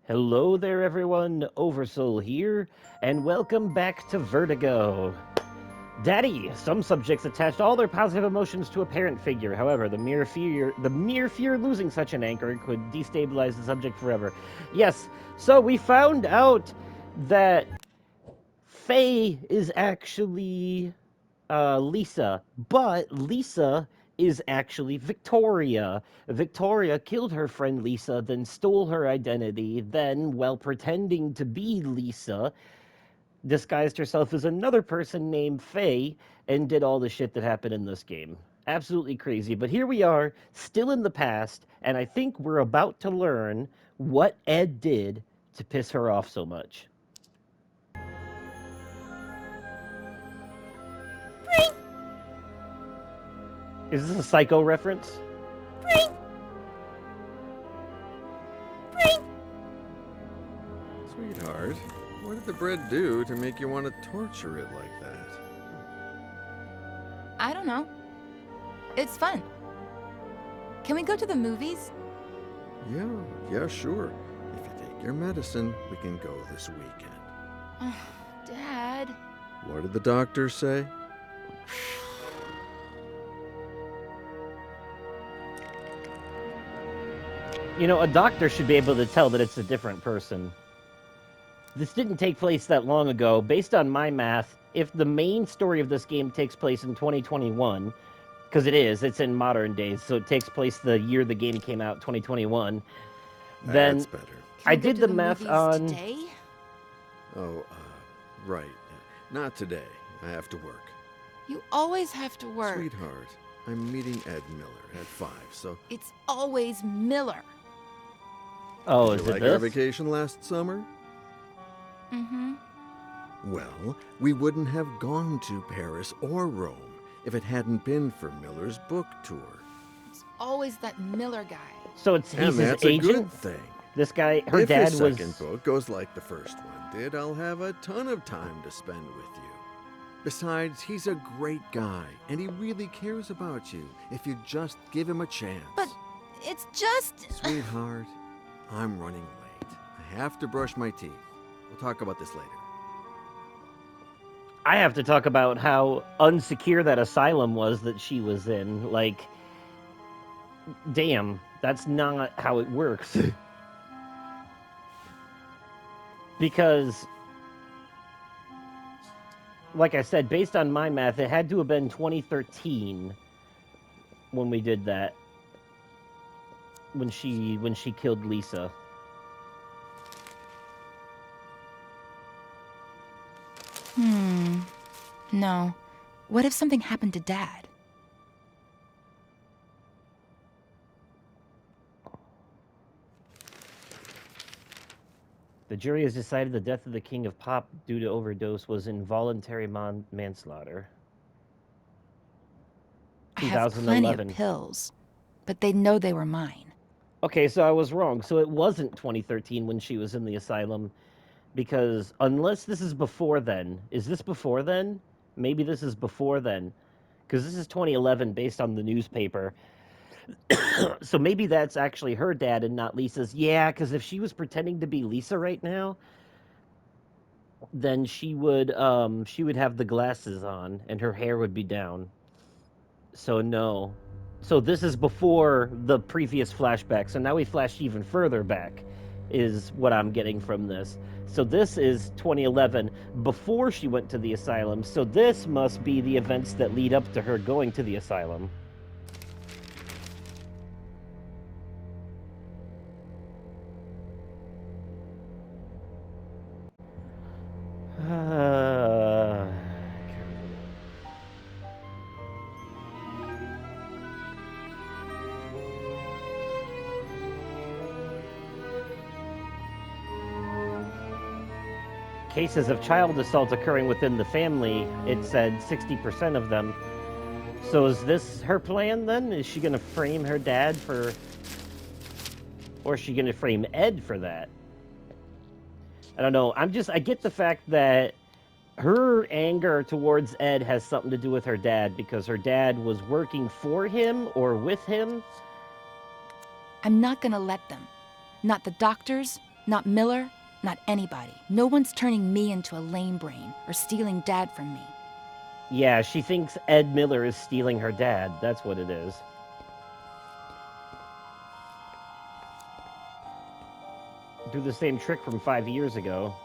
Hello there, everyone. Oversoul here, and welcome back to Vertigo. Daddy, some subjects attached all their positive emotions to a parent figure. However, the mere fear losing such an anchor could destabilize the subject forever. Yes, so we found out that Faye is actually Lisa, but Lisa is actually Victoria. Victoria killed her friend Lisa, then stole her identity, then, while pretending to be Lisa, disguised herself as another person named Faye and did all the shit that happened in this game. Absolutely crazy. But here we are, still in the past, and I think we're about to learn what Ed did to piss her off so much. Is this a Psycho reference? Sweetheart, what did the bread do to make you want to torture it like that? I don't know. It's fun. Can we go to the movies? Yeah, sure. If you take your medicine, we can go this weekend. Oh, Dad. What did the doctor say? You know, a doctor should be able to tell that it's a different person. This didn't take place that long ago. Based on my math, if the main story of this game takes place in 2021, because it's in modern days, so it takes place the year the game came out, 2021, then That's better. Can I we go did to the the math movies on... today? Oh, right. Not today. I have to work. You always have to work. Sweetheart, I'm meeting Ed Miller at 5, so... It's always Miller. Oh, Did is you it like this? our vacation last summer? Mm-hmm. Well, we wouldn't have gone to Paris or Rome if it hadn't been for Miller's book tour. It's always that Miller guy. So he's And his that's agent? a good thing. This guy, her If dad his was... second book goes like the first one did, I'll have a ton of time to spend with you. Besides, he's a great guy, and he really cares about you if you just give him a chance. But it's just... Sweetheart, I'm running late. I have to brush my teeth. We'll talk about this later. I have to talk about how unsecure that asylum was that she was in. Like, damn, that's not how it works. Because, like I said, based on my math, it had to have been 2013 when we did that. When she killed Lisa. No. What if something happened to Dad? The jury has decided the death of the King of Pop due to overdose was involuntary manslaughter. I have plenty of 2011. pills, but they know they were mine. Okay, so I was wrong. So it wasn't 2013 when she was in the asylum, because unless this is before then, is this before then? Maybe this is before then, because this is 2011 based on the newspaper. So maybe that's actually her dad and not Lisa's. Yeah, because if she was pretending to be Lisa right now, then she would have the glasses on and her hair would be down. So no. So this is before the previous flashback. So now we flashed even further back, is what I'm getting from this. So this is 2011, before she went to the asylum. So this must be the events that lead up to her going to the asylum. Uh, Cases of child assault occurring within the family, it said 60% of them. So is this her plan then? Is she going to frame her dad for... Or is she going to frame Ed for that? I don't know. I get the fact that her anger towards Ed has something to do with her dad because her dad was working for him or with him. I'm not gonna let them. Not the doctors, Not Miller, not anybody. No one's turning me into a lame brain or stealing Dad from me. Yeah, she thinks Ed Miller is stealing her dad. That's what it is. Do the same trick from 5 years ago.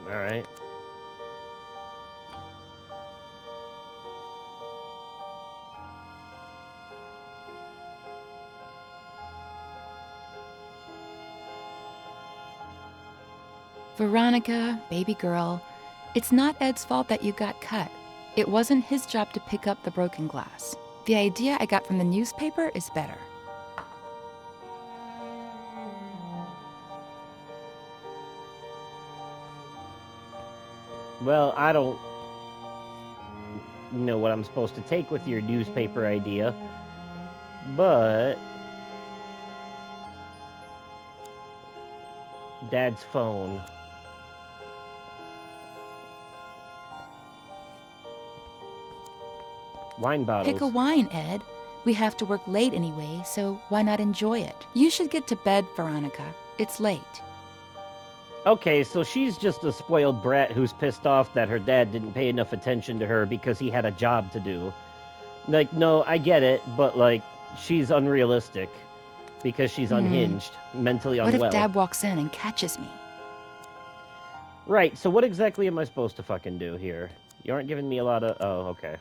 Alright. Veronica, baby girl, it's not Ed's fault that you got cut. It wasn't his job to pick up the broken glass. The idea I got from the newspaper is better. Well, I don't know what I'm supposed to take with your newspaper idea, but Dad's phone. Wine bottles. Pick a wine, Ed. We have to work late anyway, so why not enjoy it? You should get to bed, Veronica. It's late. Okay, so she's just a spoiled brat who's pissed off that her dad didn't pay enough attention to her because he had a job to do. Like, no, I get it, but, like, she's unrealistic because she's unhinged, mentally unwell. What if Dad walks in and catches me? Right, so what exactly am I supposed to fucking do here? You aren't giving me a lot of... Oh, okay.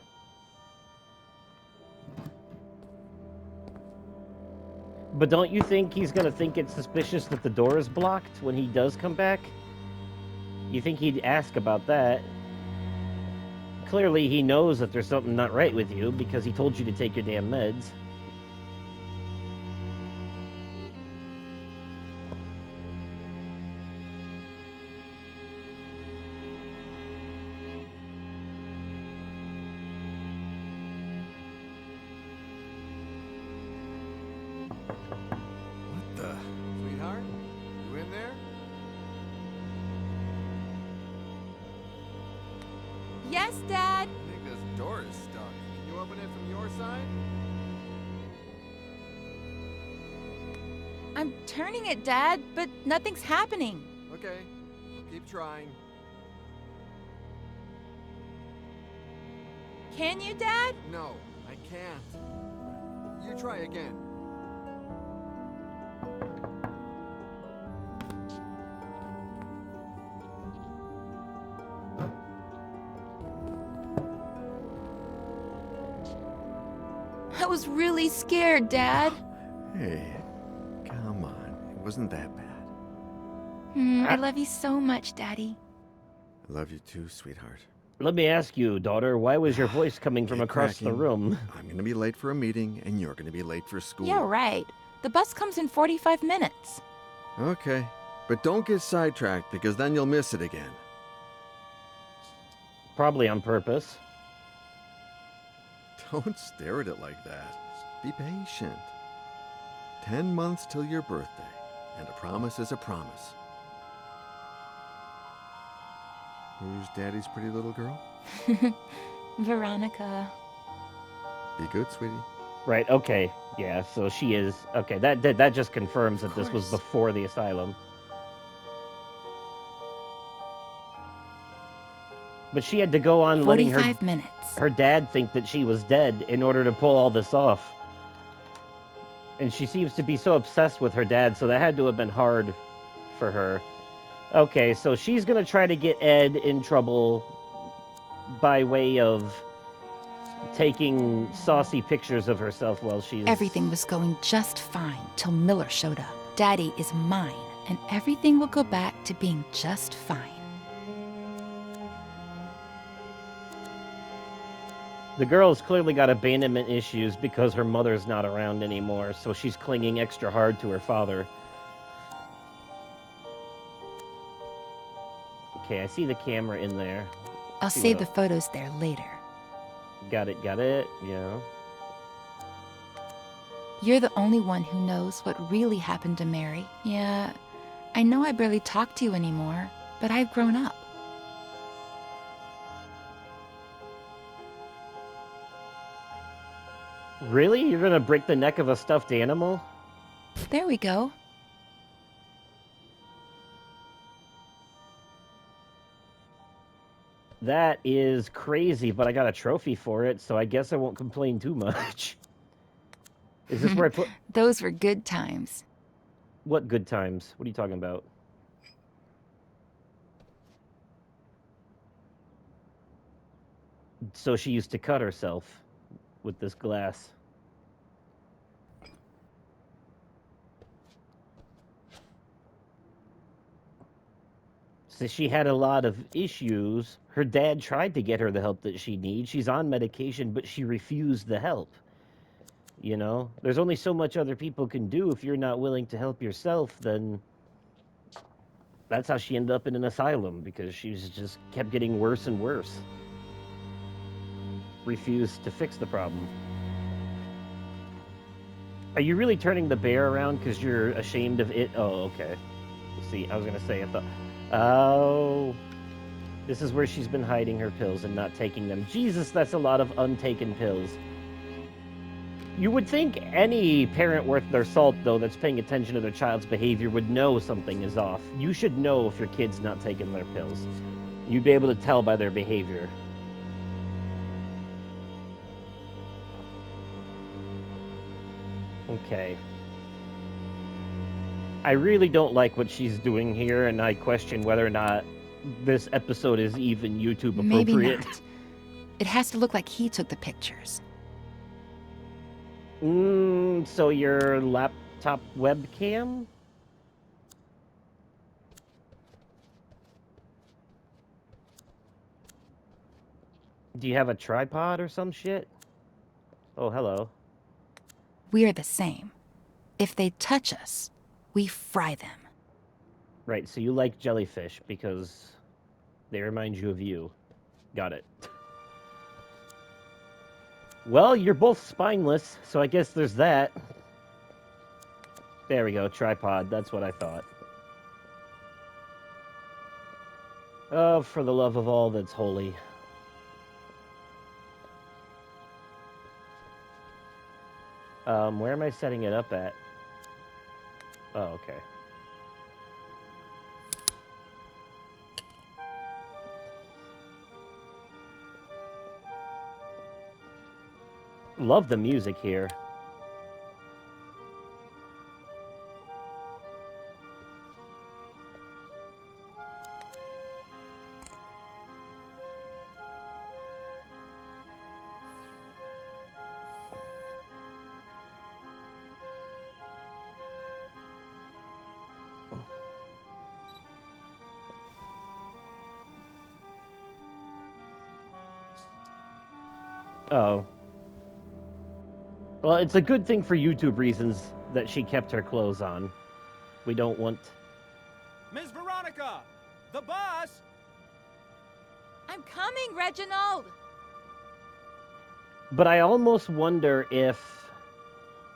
But don't you think he's gonna think it's suspicious that the door is blocked when he does come back? You think he'd ask about that? Clearly he knows that there's something not right with you because he told you to take your damn meds. What the? Sweetheart? You in there? Yes, Dad. I think this door is stuck. Can you open it from your side? I'm turning it, Dad, but nothing's happening. Okay, I'll keep trying. Can you, Dad? No, I can't. You try again. I was really scared, Dad. Hey, come on. It wasn't that bad. I love you so much, Daddy. I love you too, sweetheart. Let me ask you, daughter, why was your voice coming from Get across the cracking. room? I'm gonna be late for a meeting, and you're gonna be late for school. Yeah, right. The bus comes in 45 minutes. Okay, but don't get sidetracked, because then you'll miss it again. Probably on purpose. Don't stare at it like that. Be patient. 10 months till your birthday, and a promise is a promise. Who's Daddy's pretty little girl? Veronica. Be good, sweetie. Right, okay. Yeah, so she is... Okay, that just confirms that this was course. before the asylum. But she had to go on letting 45 minutes. her dad think that she was dead in order to pull all this off. And she seems to be so obsessed with her dad, so that had to have been hard for her. Okay, so she's gonna try to get Ed in trouble by way of taking saucy pictures of herself while she's... Everything was going just fine till Miller showed up. Daddy is mine, and everything will go back to being just fine. The girl's clearly got abandonment issues because her mother's not around anymore, so she's clinging extra hard to her father. Okay, I see the camera in there. I'll See save what the photos there later. Got it, yeah. You're the only one who knows what really happened to Mary. Yeah, I know I barely talk to you anymore, but I've grown up. Really? You're gonna break the neck of a stuffed animal? There we go. That is crazy, but I got a trophy for it, so I guess I won't complain too much. Is this where I put... Those were good times. What good times? What are you talking about? So she used to cut herself with this glass. So she had a lot of issues. Her dad tried to get her the help that she needs. She's on medication, but she refused the help. You know, there's only so much other people can do. If you're not willing to help yourself, then that's how she ended up in an asylum, because she's just kept getting worse and worse. Refused to fix the problem. Are you really turning the bear around because you're ashamed of it? Oh, okay. See, I was gonna say, I thought, oh, this is where she's been hiding her pills and not taking them. Jesus, that's a lot of untaken pills. You would think any parent worth their salt, though, that's paying attention to their child's behavior would know something is off. You should know if your kid's not taking their pills. You'd be able to tell by their behavior. Okay. I really don't like what she's doing here, and I question whether or not this episode is even YouTube appropriate. Maybe not. It has to look like he took the pictures. So your laptop webcam? Do you have a tripod or some shit? Oh, hello. We're the same. If they touch us, we fry them. Right, so you like jellyfish because they remind you of you. Got it. Well, you're both spineless, so I guess there's that. There we go, tripod. That's what I thought. Oh, for the love of all that's holy. Where am I setting it up at? Oh, okay. Love the music here. Oh. Well, it's a good thing for YouTube reasons that she kept her clothes on. We don't want... Ms. Veronica! The bus! I'm coming, Reginald! But I almost wonder if...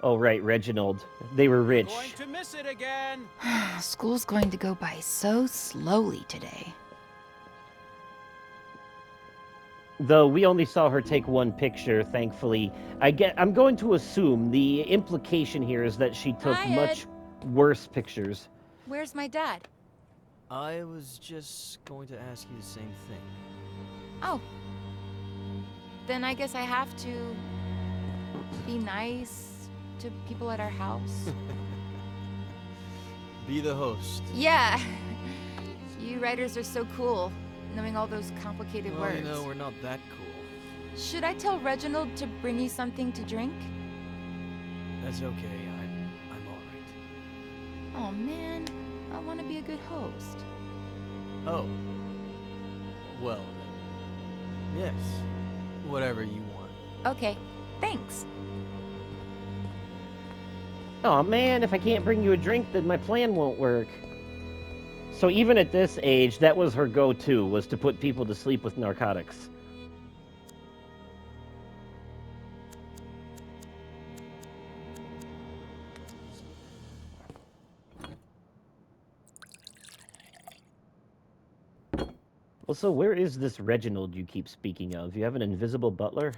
Oh, right, Reginald. They were rich. Going to miss it again! School's going to go by so slowly today. Though we only saw her take one picture, thankfully. I'm going to assume the implication here is that she took Hi, much worse pictures. Where's my dad? I was just going to ask you the same thing. Oh. Then I guess I have to be nice to people at our house. Be the host. Yeah. You writers are so cool, knowing all those complicated Well, words. you know, we're not that cool. Should I tell Reginald to bring you something to drink? That's okay. I'm all right. Oh man, I want to be a good host. Oh. Well then. Yes. Whatever you want. Okay, thanks. Oh man, if I can't bring you a drink, then my plan won't work. So even at this age, that was her go-to, was to put people to sleep with narcotics. Also, where is this Reginald you keep speaking of? You have an invisible butler?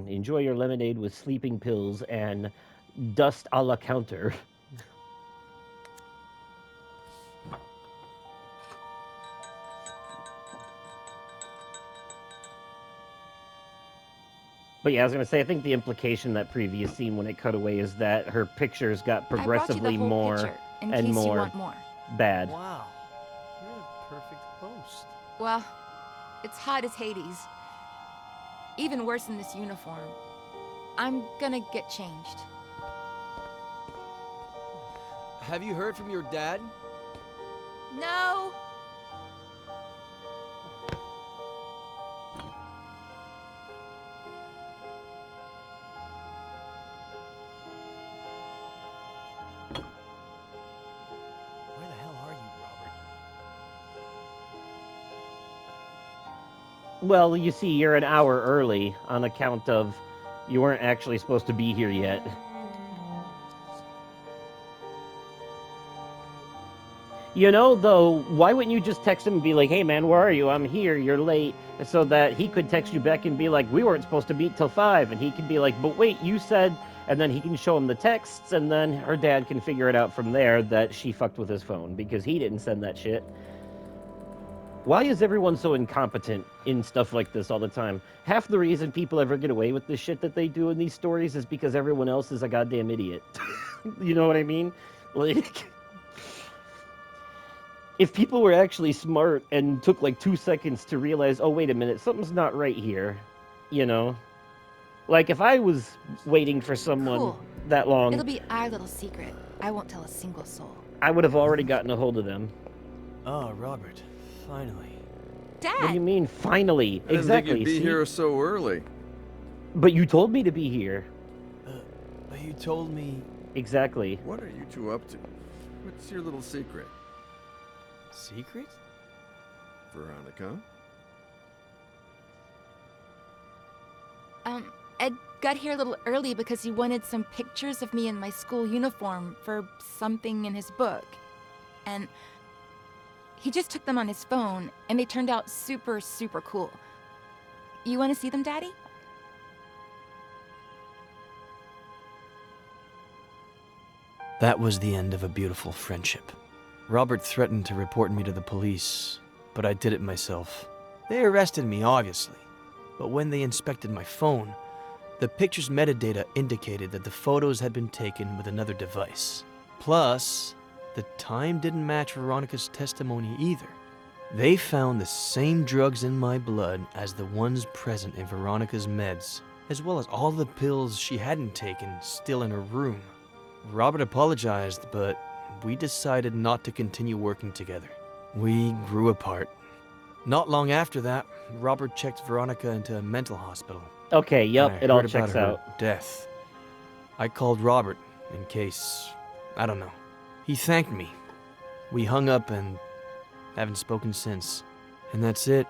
fine. Enjoy your lemonade with sleeping pills and dust a la counter. But yeah, I was gonna say, I think the implication in that previous scene when it cut away is that her pictures got I brought you the progressively whole more picture in and case you more want more. bad. Wow. You're the perfect host. Well, it's hot as Hades. Even worse in this uniform. I'm gonna get changed. Have you heard from your dad? No! Where the hell are you, Robert? Well, you see, you're an hour early on account of you weren't actually supposed to be here yet. You know, though, why wouldn't you just text him and be like, hey, man, where are you? I'm here, you're late. So that he could text you back and be like, we weren't supposed to meet till 5. And he could be like, but wait, you said... And then he can show him the texts, and then her dad can figure it out from there that she fucked with his phone because he didn't send that shit. Why is everyone so incompetent in stuff like this all the time? Half the reason people ever get away with the shit that they do in these stories is because everyone else is a goddamn idiot. You know what I mean? Like... If people were actually smart and took like 2 seconds to realize, oh, wait a minute, something's not right here, you know? Like, if I was waiting for someone Cool. that long, It'll be our little secret. I won't tell a single soul. I would have already gotten a hold of them. Oh, Robert. Finally. Dad! What do you mean, finally? I didn't Exactly, think you'd be see? here so early. But you told me to be here. But you told me... Exactly. What are you two up to? What's your little secret, Secret? Veronica? Ed got here a little early because he wanted some pictures of me in my school uniform for something in his book. And he just took them on his phone, and they turned out super, super cool. You want to see them, Daddy? That was the end of a beautiful friendship. Robert threatened to report me to the police, but I did it myself. They arrested me, obviously. But when they inspected my phone, the picture's metadata indicated that the photos had been taken with another device. Plus, the time didn't match Veronica's testimony either. They found the same drugs in my blood as the ones present in Veronica's meds, as well as all the pills she hadn't taken still in her room. Robert apologized, but we decided not to continue working together. We grew apart. Not long after that, Robert checked Veronica into a mental hospital. Okay, yep, I it all heard about checks her out. death. I called Robert in case, I don't know. He thanked me. We hung up and haven't spoken since. And that's it.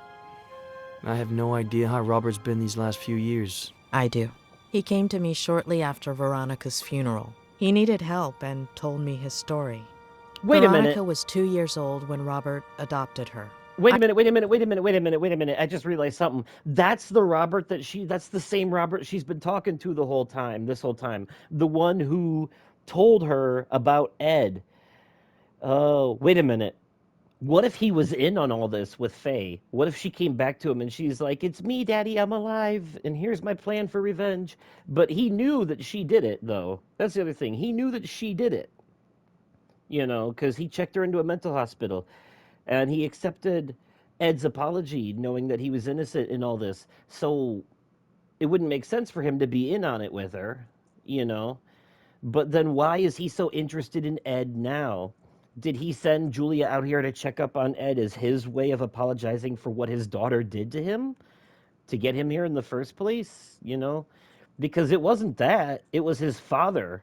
I have no idea how Robert's been these last few years. I do. He came to me shortly after Veronica's funeral. He needed help and told me his story. Wait a Veronica minute. was 2 years old when Robert adopted her. Wait a minute. I just realized something. That's the same Robert she's been talking to this whole time. The one who told her about Ed. Oh, wait a minute. What if he was in on all this with Faye? What if she came back to him and she's like, it's me, Daddy, I'm alive, and here's my plan for revenge. But he knew that she did it, though. That's the other thing. He knew that she did it. You know, because he checked her into a mental hospital. And he accepted Ed's apology, knowing that he was innocent in all this. So it wouldn't make sense for him to be in on it with her, you know? But then why is he so interested in Ed now? Did he send Julia out here to check up on Ed as his way of apologizing for what his daughter did to him? To get him here in the first place, you know? Because it wasn't that. It was his father.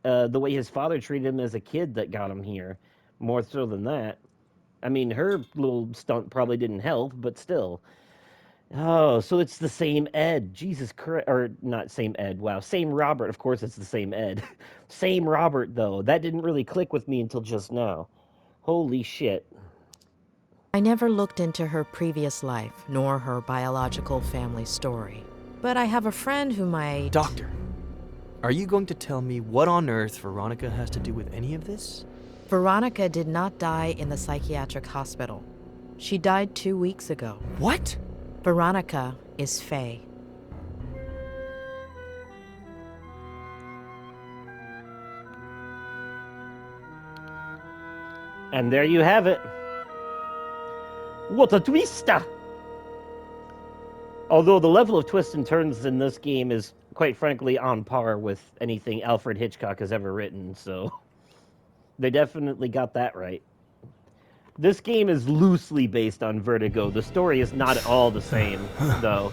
The way his father treated him as a kid that got him here. More so than that. I mean, her little stunt probably didn't help, but still. Oh, so it's the same Ed. Jesus Christ. Or not same Ed. Wow. Same Robert. Of course it's the same Ed. Same Robert, though. That didn't really click with me until just now. Holy shit. I never looked into her previous life, nor her biological family story. But I have a friend whom I... Doctor, are you going to tell me what on earth Veronica has to do with any of this? Veronica did not die in the psychiatric hospital. She died 2 weeks ago. What? Veronica is Faye. And there you have it. What a twist! Although the level of twists and turns in this game is, quite frankly, on par with anything Alfred Hitchcock has ever written, so they definitely got that right. This game is loosely based on Vertigo. The story is not at all the same, though.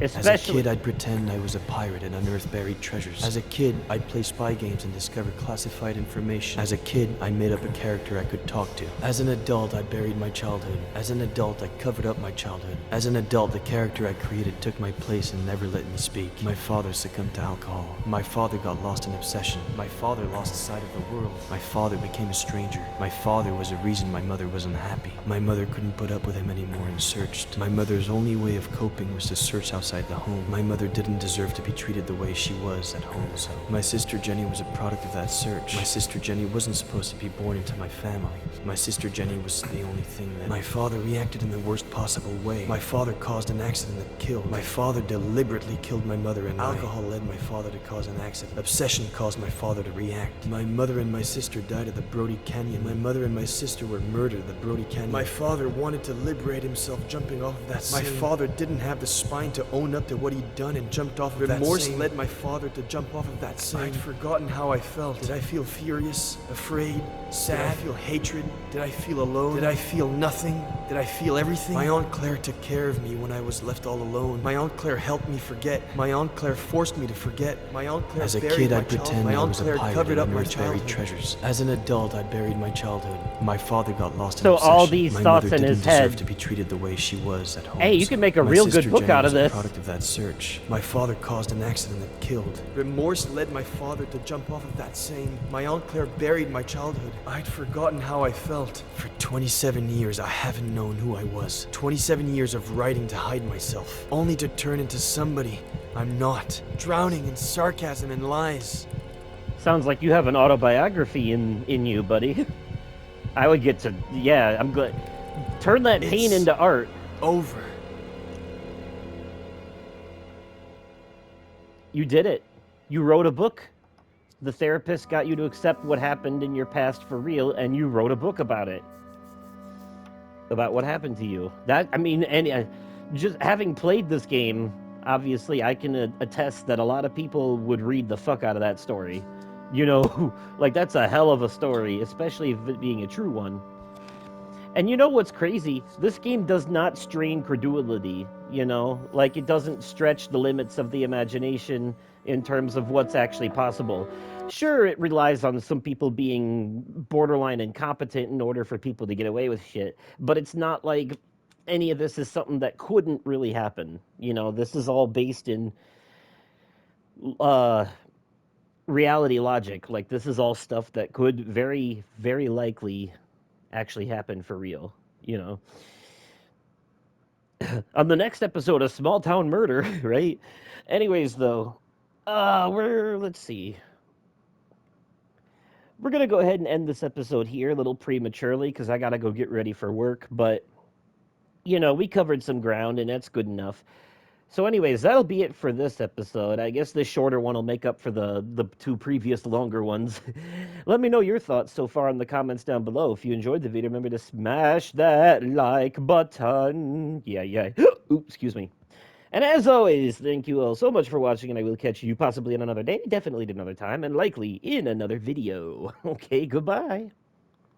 As a kid, I'd pretend I was a pirate and unearth buried treasures. As a kid, I'd play spy games and discover classified information. As a kid, I made up a character I could talk to. As an adult, I buried my childhood. As an adult, I covered up my childhood. As an adult, the character I created took my place and never let me speak. My father succumbed to alcohol. My father got lost in obsession. My father lost sight of the world. My father became a stranger. My father was a reason my mother was unhappy. My mother couldn't put up with him anymore and searched. My mother's only way of coping was to search outside the home. My mother didn't deserve to be treated the way she was at home, so my sister Jenny was a product of that search. My sister Jenny wasn't supposed to be born into my family. My sister Jenny was the only thing that... My father reacted in the worst possible way. My father caused an accident that killed. My father deliberately killed my mother and alcohol led my father to cause an accident. Obsession caused my father to react. My mother and my sister died at the Brody Canyon. My mother and my sister were murdered at the Brody Canyon. My father wanted to liberate himself jumping off of that scene. My father didn't have the spine to own up to what he'd done and jumped off of that scene. Remorse led my father to jump off of that scene. I'd forgotten how I felt. Did I feel furious, afraid, sad? Did I feel hatred? Did I feel alone? Did I feel nothing? Did I feel everything? My Aunt Claire took care of me when I was left all alone. My Aunt Claire helped me forget. My Aunt Claire forced me to forget. My Aunt Claire As a kid, I'd pretend I was a pirate and unearthed buried treasures. As an adult, I buried my childhood. My father got lost in obsession. So all these thoughts in his head. My mother didn't deserve to be treated the way she was at home. Hey, you can make a real good book out of this. Product of that search. My father caused an accident that killed. Remorse led my father to jump off of that scene. My Aunt Claire buried my childhood. I'd forgotten how I felt. For 27 years, I haven't known who I was. 27 years of writing to hide myself, only to turn into somebody I'm not. Drowning in sarcasm and lies. Sounds like you have an autobiography in you, buddy. I would get to... Yeah, I'm glad. Turn that pain into art. Over. You did it. You wrote a book. The therapist got you to accept what happened in your past for real, and you wrote a book about it. About what happened to you. That, I mean, and just having played this game, obviously, I can attest that a lot of people would read the fuck out of that story. You know, like, that's a hell of a story, especially if it being a true one. And you know what's crazy? This game does not strain credulity, you know? Like, it doesn't stretch the limits of the imagination in terms of what's actually possible. Sure, it relies on some people being borderline incompetent in order for people to get away with shit, but it's not like any of this is something that couldn't really happen. You know, this is all based in reality logic. Like, this is all stuff that could very, very likely actually happen for real, you know. On the next episode of Small Town Murder, right? Anyways, though, let's see. We're going to go ahead and end this episode here a little prematurely because I got to go get ready for work, but, you know, we covered some ground and that's good enough. So anyways, that'll be it for this episode. I guess this shorter one will make up for the two previous longer ones. Let me know your thoughts so far in the comments down below. If you enjoyed the video, remember to smash that like button. Yeah. Oops, excuse me. And as always, thank you all so much for watching, and I will catch you possibly in another day, definitely at another time, and likely in another video. Okay, goodbye.